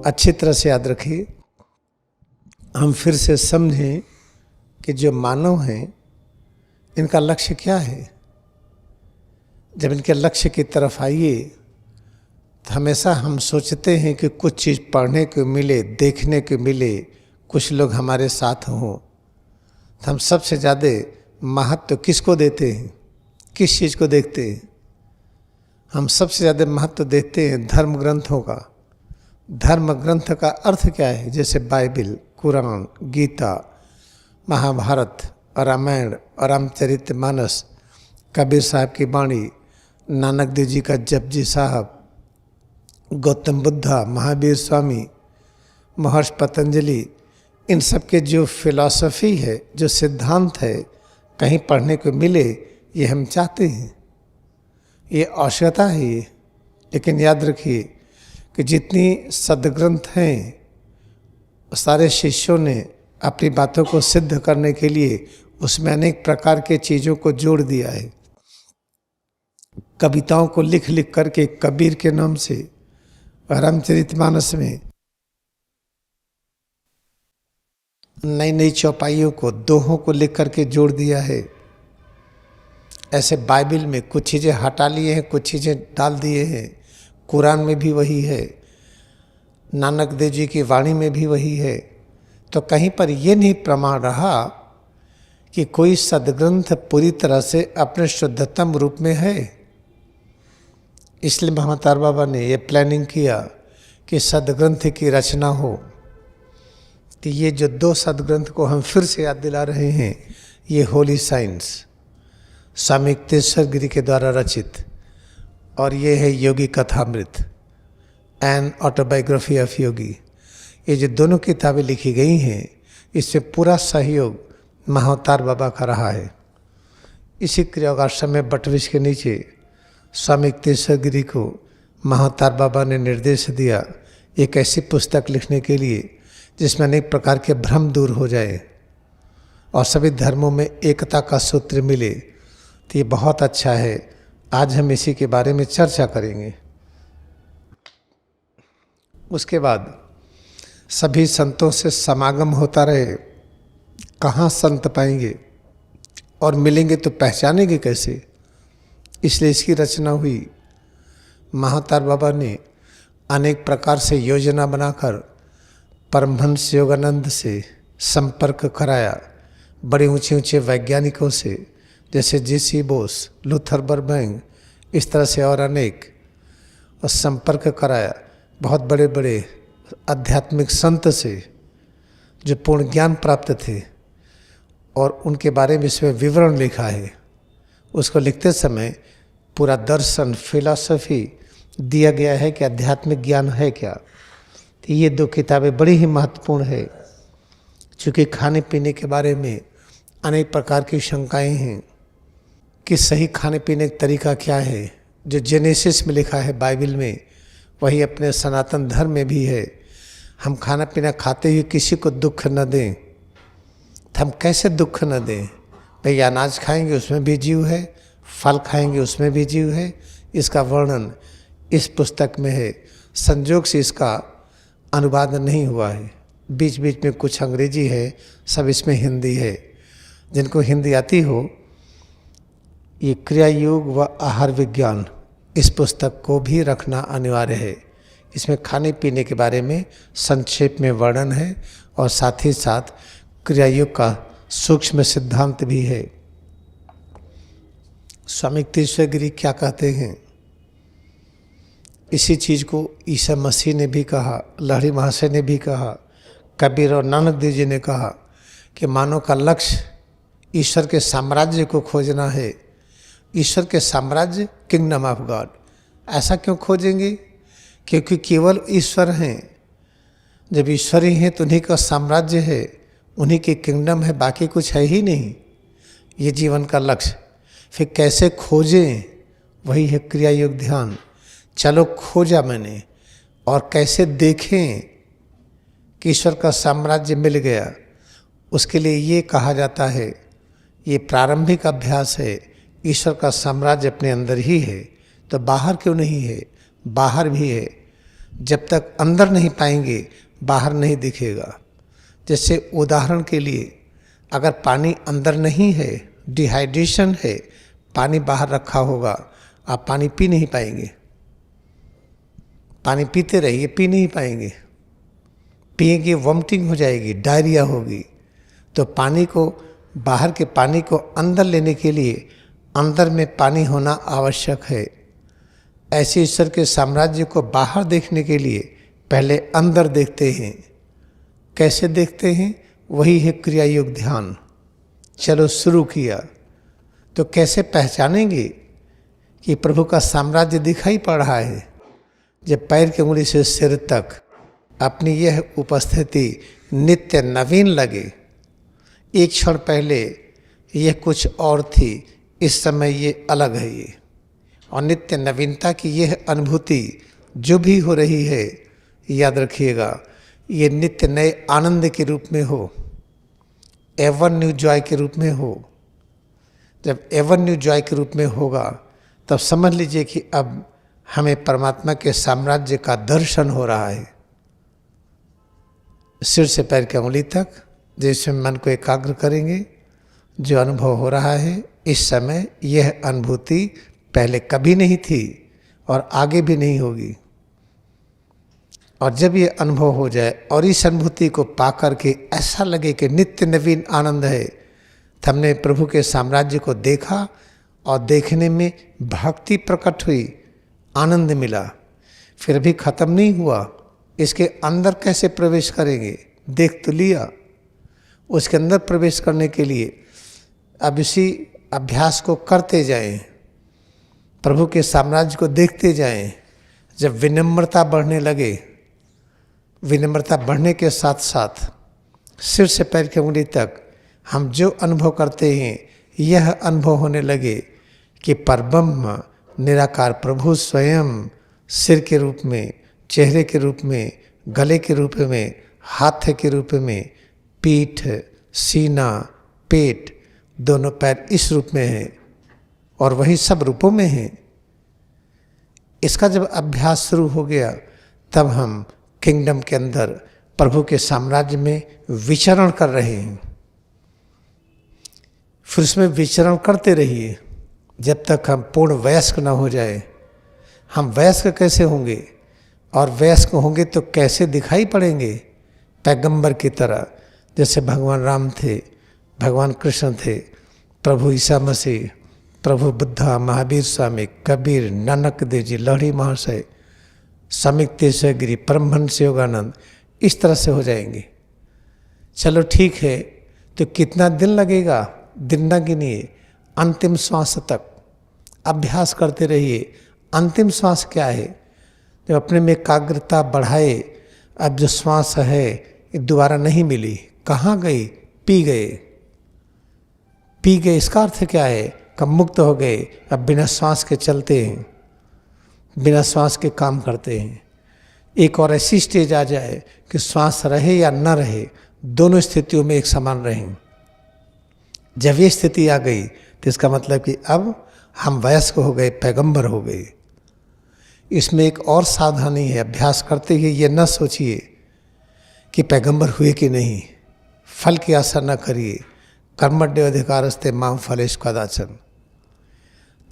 अच्छी तरह से याद रखिए, हम फिर से समझें कि जो मानव हैं इनका लक्ष्य क्या है। जब इनके लक्ष्य की तरफ आइए तो हमेशा हम सोचते हैं कि कुछ चीज़ पढ़ने को मिले, देखने को मिले, कुछ लोग हमारे साथ हों। तो हम सबसे ज़्यादा महत्व किसको देते हैं, किस चीज़ को देखते हैं? हम सबसे ज़्यादा महत्व देते हैं धर्म ग्रंथों का। धर्म ग्रंथ का अर्थ क्या है? जैसे बाइबिल, कुरान, गीता, महाभारत, रामायण, रामचरितमानस, कबीर साहब की वाणी, नानक देव जी का जपजी साहब, गौतम बुद्धा, महावीर स्वामी, महर्षि पतंजलि, इन सब के जो फिलॉसफी है, जो सिद्धांत है, कहीं पढ़ने को मिले, ये हम चाहते हैं। ये आवश्यकता है ये। लेकिन याद रखिए कि जितनी सदग्रंथ हैं, सारे शिष्यों ने अपनी बातों को सिद्ध करने के लिए उसमें अनेक प्रकार के चीज़ों को जोड़ दिया है। कविताओं को लिख लिख करके कबीर के नाम से रामचरितमानस में नई नई चौपाइयों को, दोहों को लिख करके जोड़ दिया है। ऐसे बाइबिल में कुछ चीज़ें हटा लिए हैं, कुछ चीज़ें डाल दिए हैं। कुरान में भी वही है, नानक देव जी की वाणी में भी वही है। तो कहीं पर ये नहीं प्रमाण रहा कि कोई सदग्रंथ पूरी तरह से अपने शुद्धतम रूप में है। इसलिए महातार बाबा ने ये प्लानिंग किया कि सदग्रंथ की रचना हो। तो ये जो 2 सदग्रंथ को हम फिर से याद दिला रहे हैं, ये होली साइंस स्वामी युक्तेश्वर गिरी के द्वारा रचित, और ये है योगी कथामृत, एन ऑटोबायोग्राफी ऑफ योगी। ये जो दोनों किताबें लिखी गई हैं, इसमें पूरा सहयोग महाअवतार बाबा का रहा है। इसी क्रियागाश्रम में बटवृक्ष के नीचे स्वामी युक्तेश्वर गिरी को महाअवतार बाबा ने निर्देश दिया एक ऐसी पुस्तक लिखने के लिए जिसमें अनेक प्रकार के भ्रम दूर हो जाए और सभी धर्मों में एकता का सूत्र मिले। तो ये बहुत अच्छा है। आज हम इसी के बारे में चर्चा करेंगे। उसके बाद सभी संतों से समागम होता रहे। कहाँ संत पाएंगे और मिलेंगे तो पहचानेंगे कैसे? इसलिए इसकी रचना हुई। महाअवतार बाबा ने अनेक प्रकार से योजना बनाकर परमहंस योगानंद से संपर्क कराया, बड़े ऊंचे ऊंचे वैज्ञानिकों से, जैसे जी.सी. बोस, लूथर बर्बैंक, इस तरह से और अनेक, और संपर्क कराया बहुत बड़े बड़े आध्यात्मिक संत से जो पूर्ण ज्ञान प्राप्त थे, और उनके बारे में इसमें विवरण लिखा है। उसको लिखते समय पूरा दर्शन, फिलॉसफी दिया गया है कि आध्यात्मिक ज्ञान है क्या। तो ये 2 किताबें बड़ी ही महत्वपूर्ण है, क्योंकि खाने पीने के बारे में अनेक प्रकार की शंकाएं हैं कि सही खाने पीने का तरीका क्या है। जो जेनेसिस में लिखा है बाइबिल में, वही अपने सनातन धर्म में भी है। हम खाना पीना खाते हुए किसी को दुख न दें, तो हम कैसे दुख न दें? भाई अनाज खाएंगे उसमें भी जीव है, फल खाएंगे उसमें भी जीव है। इसका वर्णन इस पुस्तक में है। संजोग से इसका अनुवाद नहीं हुआ है, बीच बीच में कुछ अंग्रेजी है, सब इसमें हिंदी है। जिनको हिंदी आती हो, ये क्रिया योग व आहार विज्ञान, इस पुस्तक को भी रखना अनिवार्य है। इसमें खाने पीने के बारे में संक्षेप में वर्णन है और साथ ही साथ क्रिया योग का सूक्ष्म सिद्धांत भी है। स्वामी युक्तेश्वर गिरी क्या कहते हैं? इसी चीज़ को ईसा मसीह ने भी कहा, लहरी महाशय ने भी कहा, कबीर और नानक देव जी ने कहा कि मानव का लक्ष्य ईश्वर के साम्राज्य को खोजना है। ईश्वर के साम्राज्य, किंगडम ऑफ गॉड। ऐसा क्यों खोजेंगे? क्योंकि केवल ईश्वर हैं। जब ईश्वर ही हैं तो उन्हीं का साम्राज्य है, उन्हीं की किंगडम है, बाकी कुछ है ही नहीं। ये जीवन का लक्ष्य। फिर कैसे खोजें? वही है क्रिया योग ध्यान। चलो खोजा मैंने, और कैसे देखें कि ईश्वर का साम्राज्य मिल गया? उसके लिए ये कहा जाता है, ये प्रारंभिक अभ्यास है। ईश्वर का साम्राज्य अपने अंदर ही है, तो बाहर क्यों नहीं है? बाहर भी है। जब तक अंदर नहीं पाएंगे बाहर नहीं दिखेगा। जैसे उदाहरण के लिए, अगर पानी अंदर नहीं है, डिहाइड्रेशन है, पानी बाहर रखा होगा, आप पानी पी नहीं पाएंगे। पानी पीते रहिए, पी नहीं पाएंगे। पिएंगे वॉमिटिंग हो जाएगी, डायरिया होगी। तो पानी को, बाहर के पानी को अंदर लेने के लिए अंदर में पानी होना आवश्यक है। ऐसे ईश्वर के साम्राज्य को बाहर देखने के लिए पहले अंदर देखते हैं। कैसे देखते हैं? वही है क्रिया योग ध्यान। चलो शुरू किया तो कैसे पहचानेंगे कि प्रभु का साम्राज्य दिखाई पड़ रहा है? जब पैर की उंगली से सिर तक अपनी यह उपस्थिति नित्य नवीन लगे। एक क्षण पहले यह कुछ और थी, इस समय ये अलग है। ये और नित्य नवीनता की यह अनुभूति जो भी हो रही है, याद रखिएगा, ये नित्य नए आनंद के रूप में हो, एवर न्यू जॉय के रूप में हो। जब एवर न्यू जॉय के रूप में होगा तब समझ लीजिए कि अब हमें परमात्मा के साम्राज्य का दर्शन हो रहा है। सिर से पैर की उंगली तक जिसमें मन को एकाग्र करेंगे, जो अनुभव हो रहा है इस समय, यह अनुभूति पहले कभी नहीं थी और आगे भी नहीं होगी। और जब ये अनुभव हो जाए और इस अनुभूति को पा करके ऐसा लगे कि नित्य नवीन आनंद है, तो हमने प्रभु के साम्राज्य को देखा और देखने में भक्ति प्रकट हुई, आनंद मिला। फिर भी खत्म नहीं हुआ, इसके अंदर कैसे प्रवेश करेंगे? देख तो लिया। उसके अंदर प्रवेश करने के लिए अब इसी अभ्यास को करते जाएं, प्रभु के साम्राज्य को देखते जाएं। जब विनम्रता बढ़ने लगे, विनम्रता बढ़ने के साथ साथ सिर से पैर की उंगली तक हम जो अनुभव करते हैं, यह अनुभव होने लगे कि परब्रह्म निराकार प्रभु स्वयं सिर के रूप में, चेहरे के रूप में, गले के रूप में, हाथ के रूप में, पीठ, सीना, पेट, दोनों पैर इस रूप में हैं और वही सब रूपों में हैं। इसका जब अभ्यास शुरू हो गया तब हम किंगडम के अंदर प्रभु के साम्राज्य में विचरण कर रहे हैं। फिर उसमें विचरण करते रहिए जब तक हम पूर्ण वयस्क न हो जाए। हम वयस्क कैसे होंगे? और वयस्क होंगे तो कैसे दिखाई पड़ेंगे? पैगंबर की तरह, जैसे भगवान राम थे, भगवान कृष्ण थे, प्रभु ईसा मसीह, प्रभु बुद्धा, महावीर स्वामी, कबीर, नानक देव जी, लहड़ी महाशय, समिक तेजगिरी, परमहंस योगानंद, इस तरह से हो जाएंगे। चलो ठीक है, तो कितना दिन लगेगा? दिन न गिनिए, अंतिम श्वास तक अभ्यास करते रहिए। अंतिम श्वास क्या है? जब अपने में एकाग्रता बढ़ाए, अब जो श्वास है ये दोबारा नहीं मिली, कहाँ गई? पी गए। पी गए इसका अर्थ क्या है? कब मुक्त हो गए, अब बिना श्वास के चलते हैं, बिना श्वास के काम करते हैं। एक और ऐसी स्टेज आ जाए कि श्वास रहे या न रहे, दोनों स्थितियों में एक समान रहें। जब ये स्थिति आ गई तो इसका मतलब कि अब हम वयस्क हो गए, पैगंबर हो गए। इसमें एक और सावधानी है, अभ्यास करते ही ये न सोचिए कि पैगंबर हुए कि नहीं, फल की आशा न करिए। कर्मण्य अधिकारस्ते मां फलेश कदाचन।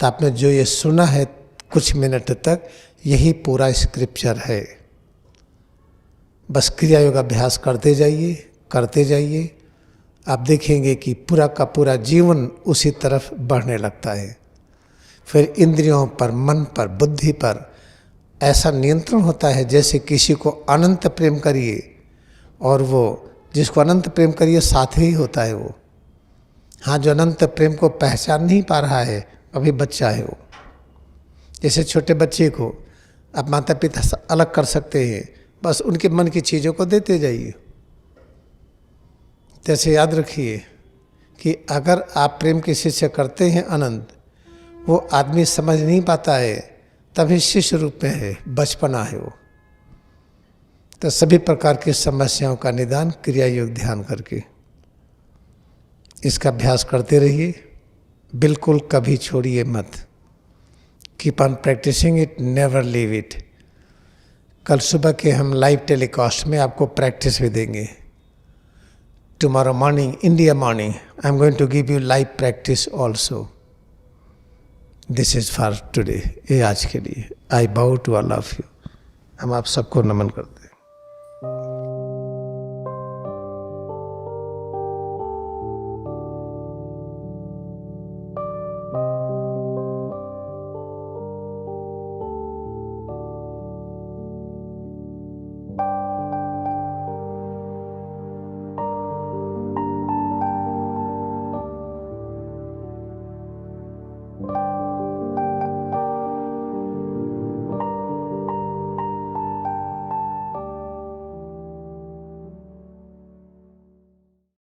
तो आपने जो ये सुना है कुछ मिनट तक, यही पूरा स्क्रिप्चर है। बस क्रिया योग अभ्यास करते जाइए, करते जाइए। आप देखेंगे कि पूरा का पूरा जीवन उसी तरफ बढ़ने लगता है। फिर इंद्रियों पर, मन पर, बुद्धि पर ऐसा नियंत्रण होता है जैसे किसी को अनंत प्रेम करिए और वो जिसको अनंत प्रेम करिए साथ ही होता है वो। हाँ, जो अनंत प्रेम को पहचान नहीं पा रहा है, अभी बच्चा है वो। जैसे छोटे बच्चे को आप माता पिता अलग कर सकते हैं, बस उनके मन की चीज़ों को देते जाइए। जैसे याद रखिए कि अगर आप प्रेम किसी से करते हैं अनंत, वो आदमी समझ नहीं पाता है, तभी शिष्य रूप में है, बचपना है वो। तो सभी प्रकार की समस्याओं का निदान क्रिया योग ध्यान करके इसका अभ्यास करते रहिए। बिल्कुल कभी छोड़िए मत। Keep on practicing it, never leave it. कल सुबह के हम लाइव टेलीकास्ट में आपको प्रैक्टिस भी देंगे। Tomorrow morning, India morning, I am going to give you live practice also. This is for today, ये आज के लिए। आई बाउ टू ऑल ऑफ यू। हम आप सबको नमन करते हैं।